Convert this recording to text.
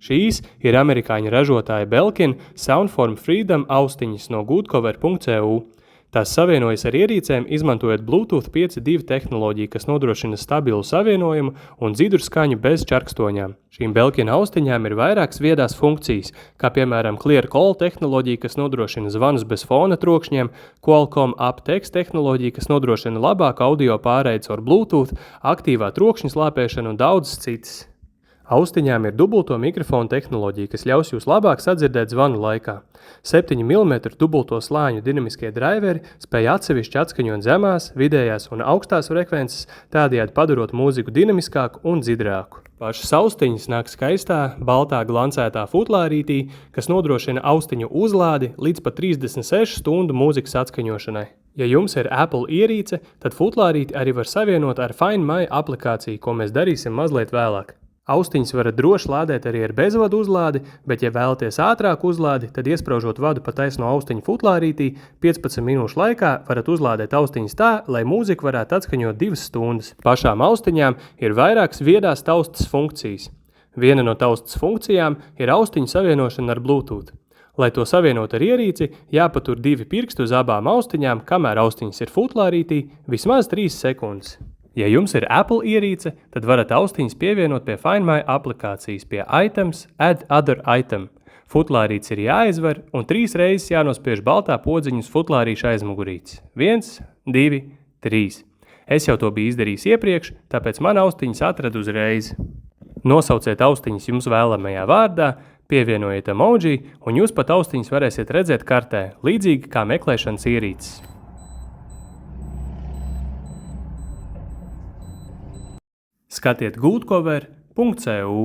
Šīs ir amerikāņu ražotāja Belkin Soundform Freedom austiņas no goodcover.eu. Tās savienojas ar ierīcēm, izmantojot Bluetooth 5.2 tehnoloģiju, kas nodrošina stabilu savienojumu un dzidru skaņu bez čarkstoņām. Šīm Belkin austiņām ir vairākas viedās funkcijas, kā piemēram Clear Call tehnoloģija, kas nodrošina zvanus bez fona trokšņiem, Qualcomm apteks tehnoloģija, kas nodrošina labāku audio pāreidi caur Bluetooth, aktīvā trokšņa slāpēšana un daudzas citas. Austiņām ir dubulto mikrofonu tehnoloģija, kas ļaus jūs labāk sadzirdēt zvanu laikā. 7 mm dubulto slāņu dinamiskie driveri spēj atsevišķi atskaņot zemās, vidējās un augstās frekvences, tādējādi padarot mūziku dinamiskāku un dzidrāku. Pašas austiņas nāk skaistā, baltā glancētā futlārītī, kas nodrošina austiņu uzlādi līdz pat 36 stundu mūzikas atskaņošanai. Ja jums ir Apple ierīce, tad futlārīti arī var savienot ar Find My aplikāciju, ko mēs darīsim mazliet vēlāk. Austiņas varat droši lādēt arī ar bezvadu uzlādi, bet ja vēlaties ātrāku uzlādi, tad iespraužot vadu pa taisno austiņu futlārītī, 15 minūšu laikā varat uzlādēt austiņas tā, lai mūziku varētu atskaņot 2 stundas. Pašām austiņām ir vairākas viedās taustas funkcijas. Viena no taustas funkcijām ir austiņu savienošana ar Bluetooth. Lai to savienot ar ierīci, jāpatur 2 pirksti uz abām austiņām, kamēr austiņas ir futlārītī, vismaz 3 sekundes. Ja jums ir Apple ierīce, tad varat austiņas pievienot pie Find My aplikācijas pie Items, Add Other Item. Futlārīts ir jāizver un 3 reizes jānospiež baltā podziņa uz futlārīša aizmugurītes. 1, 2, 3. Es jau to biju izdarījis iepriekš, tāpēc man austiņas atrada uzreiz. Nosauciet austiņas jums vēlamajā vārdā, pievienojiet emoji un jūs pat austiņas varēsiet redzēt kartē, līdzīgi kā meklēšanas ierīces. Skatiet goodcover.eu